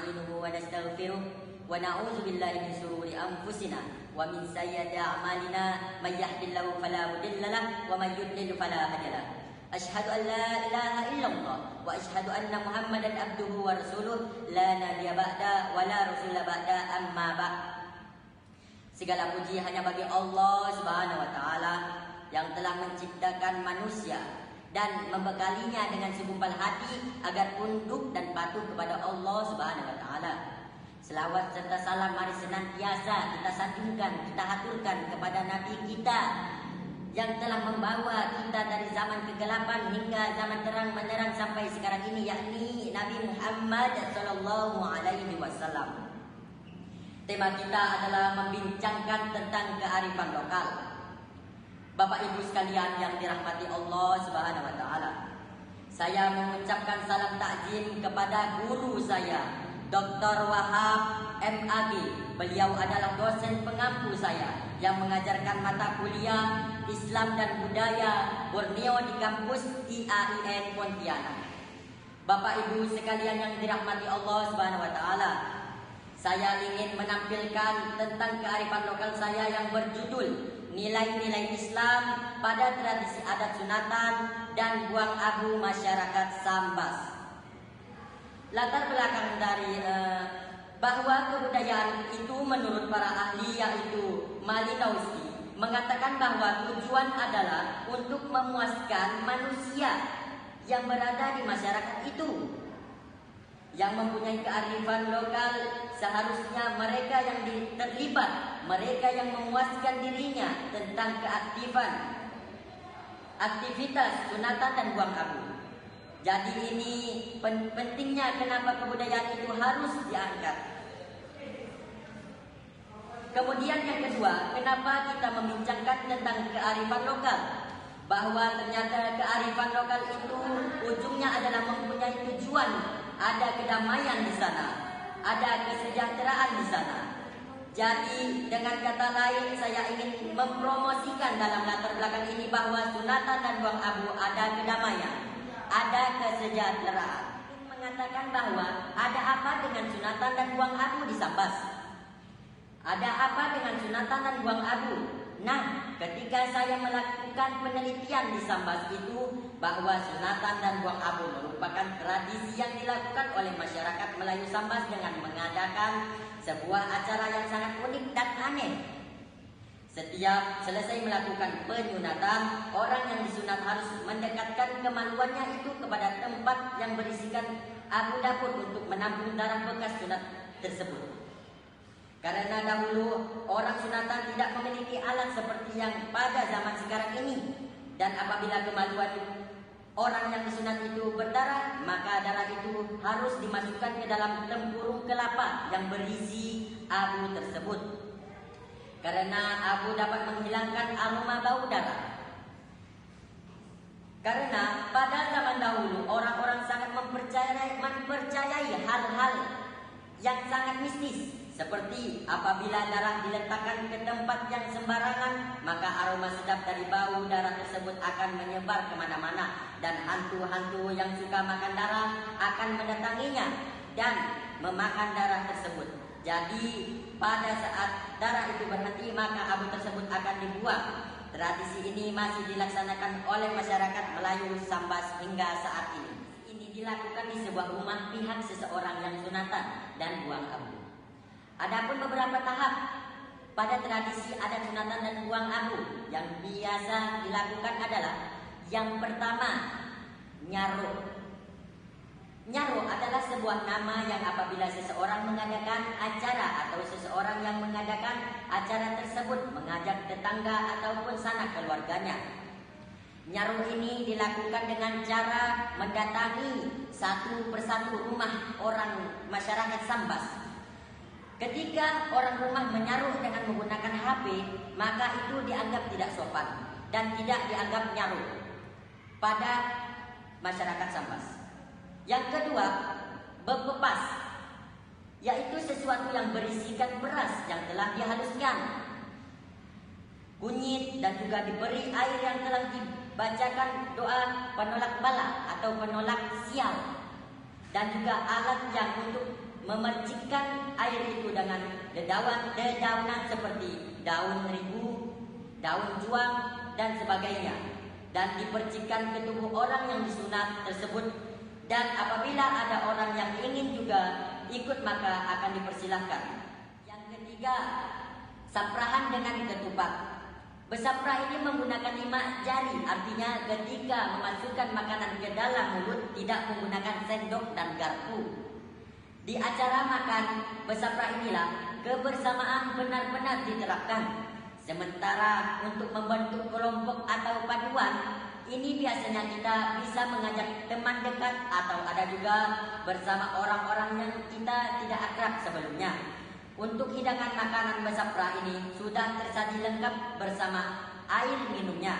نستعينه ونستغفره ونعوذ بالله من شرور أنفسنا ومن سيئات أعمالنا من يهد الله فلا مضل له ومن يضلل فلا هادي له أشهد أن لا إله إلا الله وأشهد أن محمدا عبده ورسوله لا نبي بعده ولا رسول بعده أما بعد. Segala puji hanya bagi Allah Subhanahu wa taala yang telah menciptakan manusia dan membekalinya dengan segumpal hati agar tunduk dan patuh kepada Allah Subhanahu wa taala. Selawat serta salam mari senantiasa kita sanjungkan, kita haturkan kepada Nabi kita yang telah membawa kita dari zaman kegelapan hingga zaman terang menerang sampai sekarang ini, yakni Nabi Muhammad sallallahu alaihi wasallam. Tema kita adalah membincangkan tentang kearifan lokal. Bapak Ibu sekalian yang dirahmati Allah Subhanahu wa taala. Saya mengucapkan salam takzim kepada guru saya, Dr. Wahab MAG. Beliau adalah dosen pengampu saya yang mengajarkan mata kuliah Islam dan Budaya Borneo di kampus IAIN Pontianak. Bapak Ibu sekalian yang dirahmati Allah Subhanahu wa taala, saya ingin menampilkan tentang kearifan lokal saya yang berjudul Nilai-nilai Islam pada tradisi adat sunatan dan buang abu masyarakat Sambas. Latar belakang dari bahwa kebudayaan itu menurut para ahli yaitu Malinowski mengatakan bahwa tujuan adalah untuk memuaskan manusia yang berada di masyarakat itu. Yang mempunyai kearifan lokal seharusnya mereka yang terlibat, mereka yang memuaskan dirinya tentang aktivitas sunatan dan buang abu. Jadi ini pentingnya kenapa kebudayaan itu harus diangkat. Kemudian yang kedua, kenapa kita membincangkan tentang kearifan lokal? Bahwa ternyata kearifan lokal itu ujungnya adalah mempunyai tujuan. Ada kedamaian di sana, ada kesejahteraan di sana. Jadi dengan kata lain saya ingin mempromosikan dalam latar belakang ini bahwa sunatan dan buang abu ada kedamaian, ada kesejahteraan. Mengatakan bahwa ada apa dengan sunatan dan buang abu di Sambas? Ada apa dengan sunatan dan buang abu? Nah, ketika saya melakukan penelitian di Sambas itu bahwa sunatan dan buang abu merupakan tradisi yang dilakukan oleh masyarakat Melayu Sambas dengan mengadakan sebuah acara yang sangat unik dan aneh. Setiap selesai melakukan penyunatan, orang yang disunat harus mendekatkan kemaluannya itu kepada tempat yang berisikan abu dapur untuk menampung darah bekas sunat tersebut. Karena dahulu orang sunatan tidak memiliki alat seperti yang pada zaman sekarang ini. Dan apabila kemaluan orang yang disunat itu berdarah, maka darah itu harus dimasukkan ke dalam tempurung kelapa yang berisi abu tersebut. Karena abu dapat menghilangkan aroma bau darah. Karena pada zaman dahulu orang-orang sangat mempercayai hal-hal yang sangat mistis. Seperti apabila darah diletakkan ke tempat yang sembarangan, maka aroma sedap dari bau darah tersebut akan menyebar kemana-mana. Dan hantu-hantu yang suka makan darah akan mendatanginya dan memakan darah tersebut. Jadi pada saat darah itu berhenti, maka abu tersebut akan dibuang. Tradisi ini masih dilaksanakan oleh masyarakat Melayu Sambas hingga saat ini. Ini dilakukan di sebuah rumah pihak seseorang yang sunatan dan buang abu. Adapun beberapa tahap pada tradisi adat sunatan dan buang abu yang biasa dilakukan adalah yang pertama, nyaro. Nyaro adalah sebuah nama yang apabila seseorang mengadakan acara atau seseorang yang mengadakan acara tersebut mengajak tetangga ataupun sanak keluarganya. Nyaro ini dilakukan dengan cara mendatangi satu persatu rumah orang masyarakat Sambas. Ketika orang rumah menyaruh dengan menggunakan HP, maka itu dianggap tidak sopan dan tidak dianggap nyaruh pada masyarakat Sambas. Yang kedua, bepepas, yaitu sesuatu yang berisikan beras yang telah dihaluskan, kunyit dan juga diberi air yang telah dibacakan doa penolak bala atau penolak sial, dan juga alat yang untuk memercikkan air itu dengan dedaunan seperti daun rigu, daun juang, dan sebagainya, dan dipercikkan ke tubuh orang yang disunat tersebut. Dan apabila ada orang yang ingin juga ikut, maka akan dipersilahkan. Yang ketiga, saprahan dengan ketupat. Bersaprah ini menggunakan 5 jari, artinya ketika memasukkan makanan ke dalam mulut tidak menggunakan sendok dan garpu. Di acara makan bersaprah inilah kebersamaan benar-benar diterapkan. Sementara untuk membentuk kelompok atau paduan, ini biasanya kita bisa mengajak teman dekat atau ada juga bersama orang-orang yang kita tidak akrab sebelumnya. Untuk hidangan makanan bersaprah ini sudah tersaji lengkap bersama air minumnya,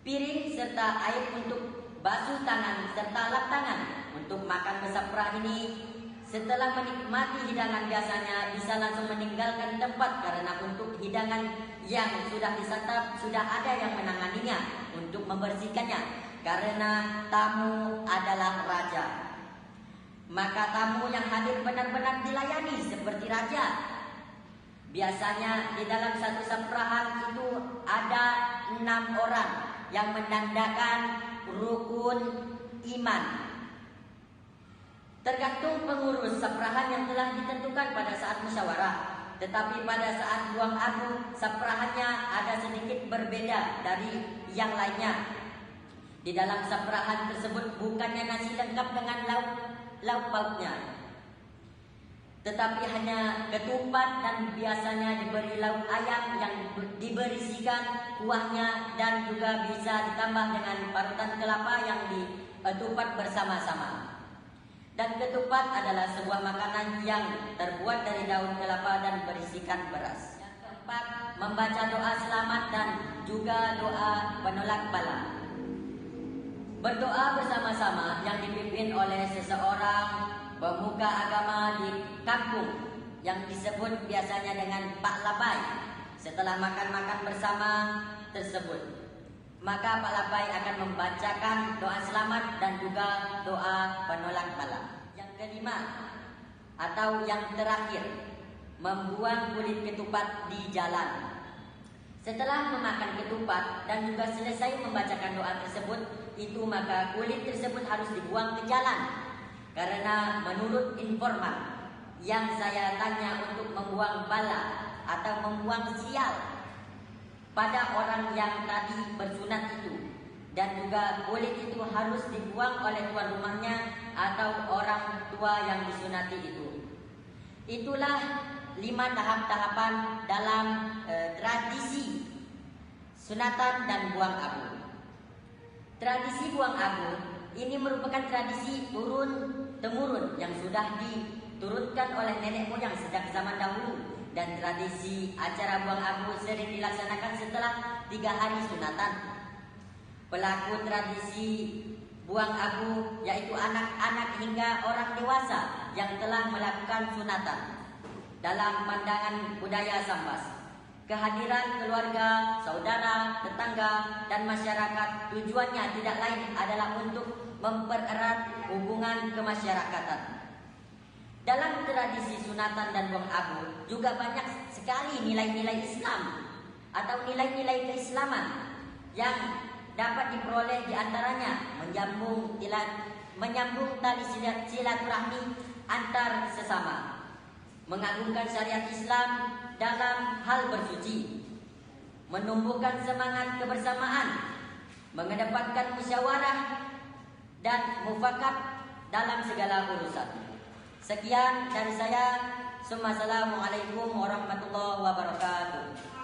piring serta air untuk basuh tangan serta lap tangan. Untuk makan bersaprah ini, setelah menikmati hidangan biasanya bisa langsung meninggalkan tempat, karena untuk hidangan yang sudah disantap sudah ada yang menanganinya untuk membersihkannya, karena tamu adalah raja. Maka tamu yang hadir benar-benar dilayani seperti raja. Biasanya di dalam satu saprahan itu ada 6 orang yang menandakan rukun iman. Tergantung pengurus saprahan yang telah ditentukan pada saat musyawarah. Tetapi pada saat buang abu, saprahannya ada sedikit berbeda dari yang lainnya. Di dalam saprahan tersebut bukannya nasi lengkap dengan lauk pauknya, tetapi hanya ketupat dan biasanya diberi lauk ayam yang diberisikan kuahnya, dan juga bisa ditambah dengan parutan kelapa yang ditupat bersama-sama. Dan ketupat adalah sebuah makanan yang terbuat dari daun kelapa dan berisikan beras. Yang keempat, membaca doa selamat dan juga doa penolak bala. Berdoa bersama-sama yang dipimpin oleh seseorang pemuka agama di kampung yang disebut biasanya dengan Pak Labai. Setelah makan-makan bersama tersebut, maka Pak Labai akan membacakan doa selamat dan juga doa penolak bala. Yang kelima atau yang terakhir, membuang kulit ketupat di jalan. Setelah memakan ketupat dan juga selesai membacakan doa tersebut, itu maka kulit tersebut harus dibuang ke jalan. Karena menurut informan yang saya tanya, untuk membuang bala atau membuang sial pada orang yang tadi bersunat itu, dan juga kulit itu harus dibuang oleh tuan rumahnya atau orang tua yang disunati itu. Itulah 5 tahap-tahapan dalam tradisi sunatan dan buang abu. Tradisi buang abu ini merupakan tradisi turun-temurun yang sudah diturunkan oleh nenek moyang sejak zaman dahulu, dan tradisi acara buang abu sering dilaksanakan setelah 3 hari sunatan. Pelaku tradisi buang abu yaitu anak-anak hingga orang dewasa yang telah melakukan sunatan. Dalam pandangan budaya Sambas, kehadiran keluarga, saudara, tetangga, dan masyarakat tujuannya tidak lain adalah untuk mempererat hubungan kemasyarakatan. Dalam tradisi sunatan dan buang abu juga banyak sekali nilai-nilai Islam atau nilai-nilai keislaman yang dapat diperoleh, diantaranya menyambung tali silaturahmi antar sesama, mengagungkan syariat Islam dalam hal bersuci, menumbuhkan semangat kebersamaan, mengedepankan musyawarah dan mufakat dalam segala urusan. Sekian dari saya. Assalamualaikum warahmatullahi wabarakatuh.